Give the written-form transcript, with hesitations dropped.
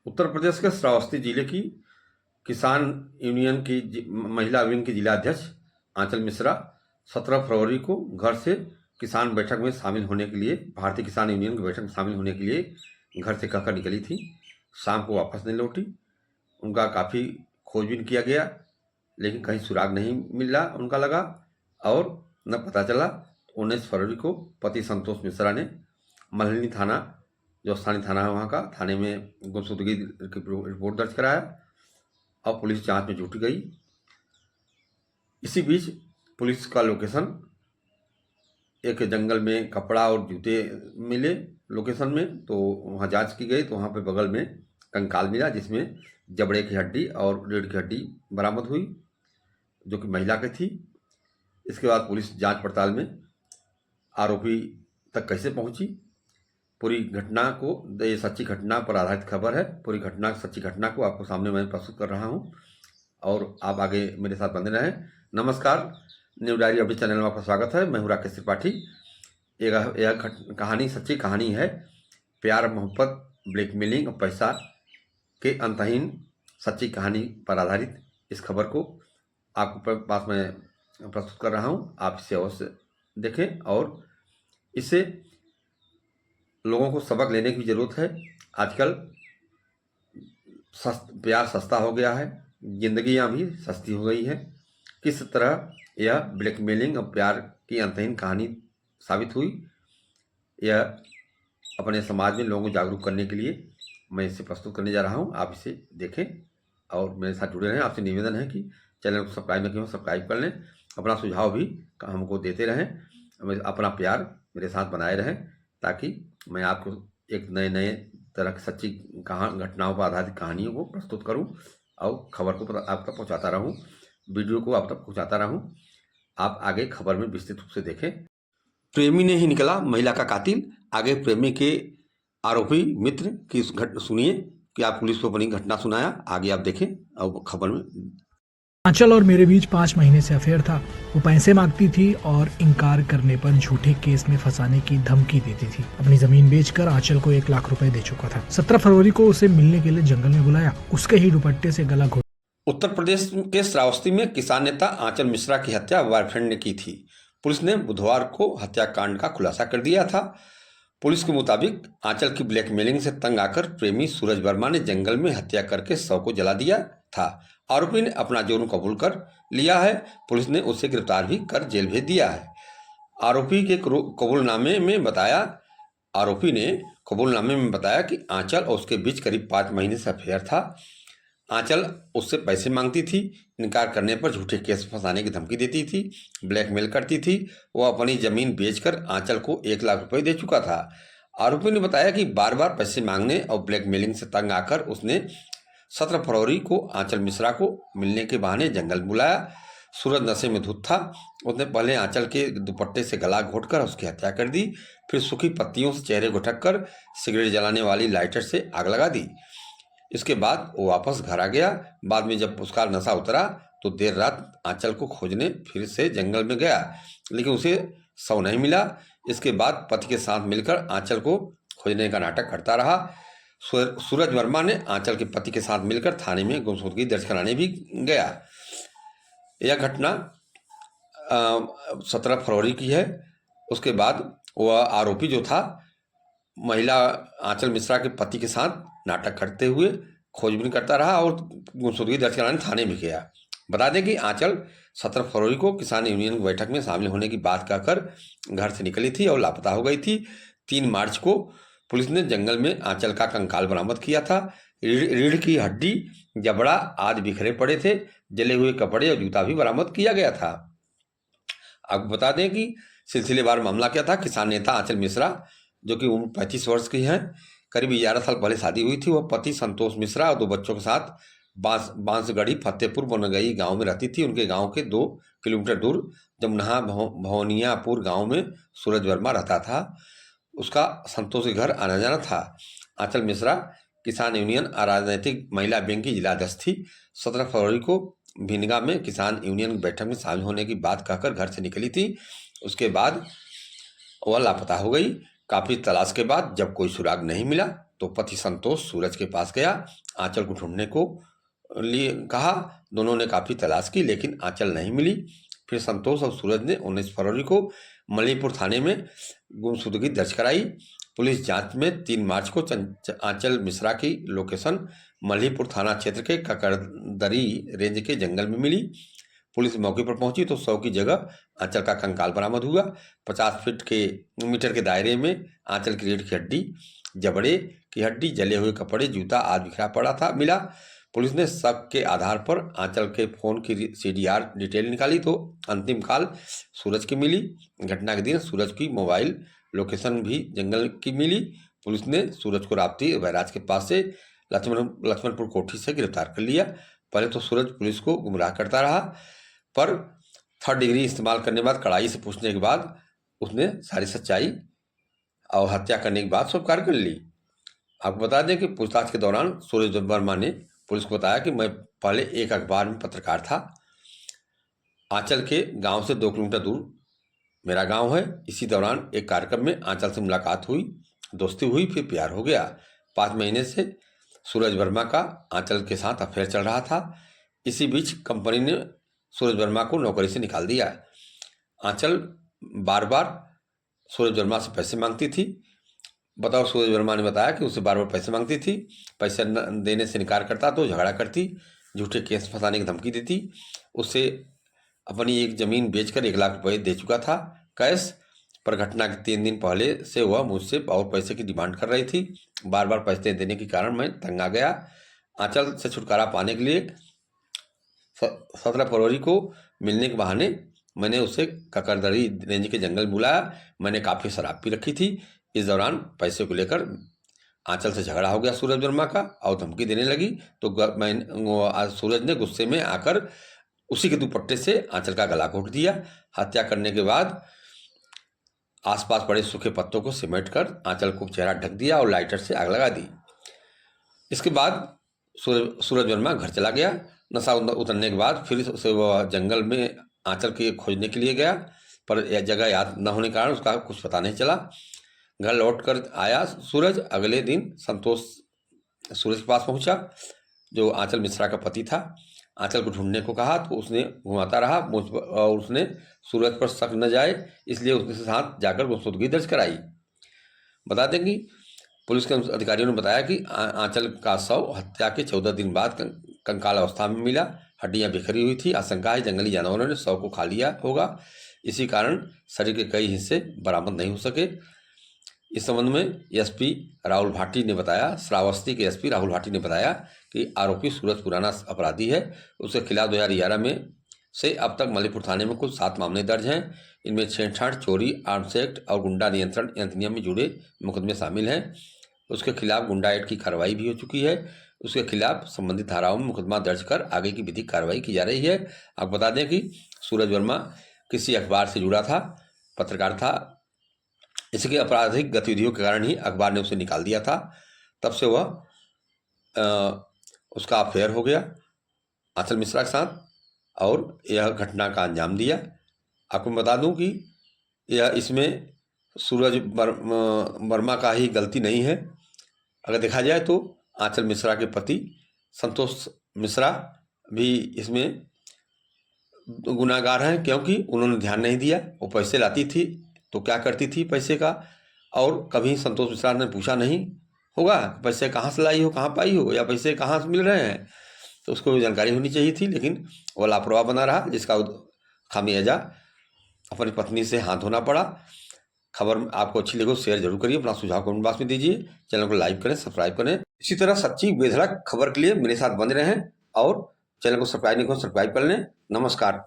उत्तर प्रदेश के श्रावस्ती जिले की किसान यूनियन की महिला विंग की जिलाध्यक्ष आंचल मिश्रा 17 फरवरी को घर से किसान बैठक में शामिल होने के लिए, भारतीय किसान यूनियन की बैठक में शामिल होने के लिए घर से कहकर निकली थी। शाम को वापस नहीं लौटी। उनका काफ़ी खोजबीन किया गया, लेकिन कहीं सुराग नहीं मिला उनका लगा और न पता चला। 19 फरवरी को पति संतोष मिश्रा ने मल्हनी थाना, जो स्थानीय थाना है वहाँ का, थाने में गुमशुदगी की रिपोर्ट दर्ज कराया और पुलिस जांच में जुट गई। इसी बीच पुलिस का लोकेशन, एक जंगल में कपड़ा और जूते मिले लोकेशन में, तो वहाँ जांच की गई तो वहाँ पे बगल में कंकाल मिला, जिसमें जबड़े की हड्डी और रीढ़ की हड्डी बरामद हुई, जो कि महिला की थी। इसके बाद पुलिस जांच पड़ताल में आरोपी तक कैसे पहुंची, पूरी घटना को, ये सच्ची घटना पर आधारित खबर है, पूरी घटना सच्ची घटना को आपको सामने मैं प्रस्तुत कर रहा हूं और आप आगे मेरे साथ बने रहें। नमस्कार, न्यू डायरी अपडेट चैनल में आपका स्वागत है। मैं हूं राकेश त्रिपाठी। यह कहानी सच्ची कहानी है। प्यार, मोहब्बत, ब्लैकमेलिंग और पैसा के अंतहीन सच्ची कहानी पर आधारित इस खबर को आपके पास मैं प्रस्तुत कर रहा हूं। आप इसे अवश्य देखें और इससे लोगों को सबक लेने की ज़रूरत है। आजकल प्यार सस्ता हो गया है, जिंदगियां भी सस्ती हो गई है। किस तरह यह ब्लैकमेलिंग और प्यार की अंतहीन कहानी साबित हुई, यह अपने समाज में लोगों को जागरूक करने के लिए मैं इसे प्रस्तुत करने जा रहा हूं। आप इसे देखें और मेरे साथ जुड़े रहें। आपसे निवेदन है कि चैनल को सब्सक्राइब न किए हो, सब्सक्राइब कर लें। अपना सुझाव भी हमको देते रहें, अपना प्यार मेरे साथ बनाए रहें, ताकि मैं आपको एक नए नए तरह की सच्ची घटनाओं पर आधारित कहानियों को प्रस्तुत करूं और खबर को आप तक पहुंचाता रहूं, वीडियो को आप तक पहुंचाता रहूं। आप आगे खबर में विस्तृत रूप से देखें। प्रेमी ने ही निकला महिला का कातिल। आगे प्रेमी के आरोपी मित्र की सुनिए कि आप पुलिस को अपनी घटना सुनाया। आगे आप देखें और खबर में। आंचल और मेरे बीच 5 महीने से अफेयर था। वो पैसे मांगती थी और इनकार करने पर झूठे केस में फंसाने की धमकी देती थी। अपनी जमीन बेचकर आंचल को 1 लाख रुपए दे चुका था। 17 फरवरी को उसे मिलने के लिए जंगल में बुलाया। उसके ही दुपट्टे से गला घोट। उत्तर प्रदेश के श्रावस्ती में किसान नेता आंचल मिश्रा की हत्या बॉयफ्रेंड ने की थी। पुलिस ने बुधवार को हत्याकांड का खुलासा कर दिया था। पुलिस के मुताबिक आंचल की ब्लैकमेलिंग से तंग आकर प्रेमी सूरज वर्मा ने जंगल में हत्या करके शव को जला दिया था। आरोपी ने अपना जुर्म कबूल कर लिया है। पुलिस ने उसे गिरफ्तार भी कर जेल भेज दिया है। आरोपी ने कबूलनामे में बताया कि आंचल और उसके बीच करीब 5 महीने से अफेयर था। आंचल उससे पैसे मांगती थी, इनकार करने पर झूठे केस फंसाने की धमकी देती थी, ब्लैकमेल करती थी। वह अपनी जमीन बेचकर आंचल को 1 लाख रुपए दे चुका था। आरोपी ने बताया कि बार बार पैसे मांगने और ब्लैकमेलिंग से तंग आकर उसने 17 फरवरी को आंचल मिश्रा को मिलने के बहाने जंगल बुलाया। सूरज नशे में धुत था। उसने पहले आंचल के दुपट्टे से गला घोटकर उसकी हत्या कर दी, फिर सूखी पत्तियों से चेहरे को ढककर सिगरेट जलाने वाली लाइटर से आग लगा दी। इसके बाद वो वापस घर आ गया। बाद में जब उसका नशा उतरा तो देर रात आंचल को खोजने फिर से जंगल में गया, लेकिन उसे शव नहीं मिला। इसके बाद पति के साथ मिलकर आंचल को खोजने का नाटक करता रहा। सूरज वर्मा ने आंचल के पति के साथ मिलकर थाने में गुमशुदगी दर्ज कराने भी गया। यह घटना 17 फरवरी की है। उसके बाद वह आरोपी जो था, महिला आंचल मिश्रा के पति के साथ नाटक करते हुए खोजबीन करता रहा और गुमशुदगी दर्ज कराने थाने भी गया। बता दें कि आंचल 17 फरवरी को किसान यूनियन की बैठक में शामिल होने की बात कहकर घर से निकली थी और लापता हो गई थी। 3 मार्च को पुलिस ने जंगल में आंचल का कंकाल बरामद किया था। रीढ़ की हड्डी, जबड़ा आदि बिखरे पड़े थे। जले हुए कपड़े और जूता भी बरामद किया गया था। आपको बता दें कि सिलसिलेवार मामला क्या था। किसान नेता आंचल मिश्रा, जो कि उम्र 35 वर्ष की है, करीब 11 साल पहले शादी हुई थी। वह पति संतोष मिश्रा और 2 बच्चों के साथ बांसगढ़ी फतेहपुर बनगई गांव में रहती थी। उनके गांव के 2 किलोमीटर दूर जमुनहा भवनियापुर गांव में सूरज वर्मा रहता था। उसका संतोष के घर आना जाना था। आंचल मिश्रा किसान यूनियन राजनीतिक महिला विंग की जिलाध्यक्ष थी। 17 फरवरी को भिनगा में किसान यूनियन की बैठक में शामिल होने की बात कहकर घर से निकली थी। उसके बाद वह लापता हो गई। काफ़ी तलाश के बाद जब कोई सुराग नहीं मिला तो पति संतोष सूरज के पास गया, आंचल को ढूंढने को लिए कहा। दोनों ने काफ़ी तलाश की लेकिन आंचल नहीं मिली। फिर संतोष और सूरज ने 19 फरवरी को मलीपुर थाने में गुमशुदगी दर्ज कराई। पुलिस जांच में 3 मार्च को आंचल मिश्रा की लोकेशन मलीपुर थाना क्षेत्र के ककरदरी रेंज के जंगल में मिली। पुलिस मौके पर पहुंची तो 100 की जगह आंचल का कंकाल बरामद हुआ। 50 मीटर के दायरे में आंचल की रीढ़ की हड्डी, जबड़े की हड्डी, जले हुए कपड़े, जूता आदि बिखरा पड़ा था मिला। पुलिस ने शक के आधार पर आंचल के फोन की CDR डिटेल निकाली तो अंतिम कॉल सूरज की मिली। घटना के दिन सूरज की मोबाइल लोकेशन भी जंगल की मिली। पुलिस ने सूरज को राप्ती बैराज के पास से लक्ष्मणपुर कोठी से गिरफ्तार कर लिया। पहले तो सूरज पुलिस को गुमराह करता रहा, पर 3rd डिग्री इस्तेमाल करने के बाद कड़ाई से पूछने के बाद उसने सारी सच्चाई और हत्या करने के बाद स्वीकार कर ली। आपको बता दें कि पूछताछ के दौरान सूरज वर्मा ने पुलिस को बताया कि मैं पहले एक अखबार में पत्रकार था। आंचल के गांव से 2 किलोमीटर दूर मेरा गांव है। इसी दौरान एक कार्यक्रम में आंचल से मुलाकात हुई, दोस्ती हुई, फिर प्यार हो गया। 5 महीने से सूरज वर्मा का आंचल के साथ अफेयर चल रहा था। इसी बीच कंपनी ने सूरज वर्मा को नौकरी से निकाल दिया। आंचल बार बार सूरज वर्मा से पैसे मांगती थी। बताओ, सूरज वर्मा ने बताया कि उसे बार बार पैसे मांगती थी। पैसे न देने से इनकार करता तो झगड़ा करती, झूठे केस फंसाने की धमकी देती। उससे अपनी एक ज़मीन बेचकर 1 लाख रुपए दे चुका था कैश, पर घटना के 3 दिन पहले से वह मुझसे और पैसे की डिमांड कर रही थी। बार बार पैसे देने के कारण मैं तंग आ गया। आंचल से छुटकारा पाने के लिए 17 फरवरी को मिलने के बहाने मैंने उसे ककरदरी रेंज के जंगल बुलाया। मैंने काफ़ी शराब पी रखी थी। इस दौरान पैसे को लेकर आंचल से झगड़ा हो गया सूरज वर्मा का और धमकी देने लगी। तो सूरज ने गुस्से में आकर उसी के दुपट्टे से आंचल का गला घोट दिया। हत्या करने के बाद आसपास पड़े सूखे पत्तों को समेट कर आंचल को चेहरा ढक दिया और लाइटर से आग लगा दी। इसके बाद सूरज वर्मा घर चला गया। नशा उतरने के बाद फिर से वह जंगल में आंचल के खोजने के लिए गया, पर यह जगह याद न होने के कारण उसका कुछ पता नहीं चला। घर लौट कर आया सूरज। अगले दिन संतोष सूरज के पास पहुंचा, जो आंचल मिश्रा का पति था। आंचल को ढूंढने को कहा तो उसने घुमाता रहा और उसने सूरज पर शक न जाए इसलिए उसके साथ जाकर गुमशुदगी दर्ज कराई। बता दें कि पुलिस के अधिकारियों ने बताया कि आंचल का शव हत्या के 14 दिन बाद कंकाल अवस्था में मिला। हड्डियां बिखरी हुई थी। आशंका है जंगली जानवरों ने शव को खा लिया होगा। इसी कारण शरीर के कई हिस्से बरामद नहीं हो सके। इस संबंध में एसपी राहुल भाटी ने बताया, श्रावस्ती के एसपी राहुल भाटी ने बताया कि आरोपी सूरज पुराना अपराधी है। उसके खिलाफ 2011 में से अब तक मलीपुर थाने में कुल 7 मामले दर्ज हैं। इनमें छेड़छाड़, चोरी, आर्म्स एक्ट और गुंडा नियंत्रण अधिनियम में जुड़े मुकदमे शामिल हैं। उसके खिलाफ गुंडा एक्ट की कार्रवाई भी हो चुकी है। उसके खिलाफ संबंधित धाराओं में मुकदमा दर्ज कर आगे की विधिक कार्रवाई की जा रही है। आपको बता दें कि सूरज वर्मा किसी अखबार से जुड़ा था, पत्रकार था। इसके आपराधिक गतिविधियों के कारण ही अखबार ने उसे निकाल दिया था। तब से वह उसका अफेयर हो गया आंचल मिश्रा के साथ और यह घटना का अंजाम दिया। आपको बता दूं कि यह इसमें सूरज वर्मा का ही गलती नहीं है। अगर देखा जाए तो आंचल मिश्रा के पति संतोष मिश्रा भी इसमें गुनाहगार हैं, क्योंकि उन्होंने ध्यान नहीं दिया। वो पैसे लाती थी तो क्या करती थी पैसे का, और कभी संतोष मिश्रा ने पूछा नहीं होगा पैसे कहाँ से लाई हो, कहाँ पाई हो, या पैसे कहाँ से मिल रहे हैं। तो उसको जानकारी होनी चाहिए थी, लेकिन वो लापरवाह बना रहा, जिसका खामियाजा अपनी पत्नी से हाथ धोना पड़ा। खबर आपको अच्छी लगे शेयर जरूर करिए, अपना सुझाव कमेंट बॉक्स में दीजिए, चैनल को लाइक करें, सब्सक्राइब करें। इसी तरह सच्ची बेधड़क खबर के लिए मेरे साथ बने रहें और चैनल को सब्सक्राइब नहीं करें, सब्सक्राइब कर लें। नमस्कार।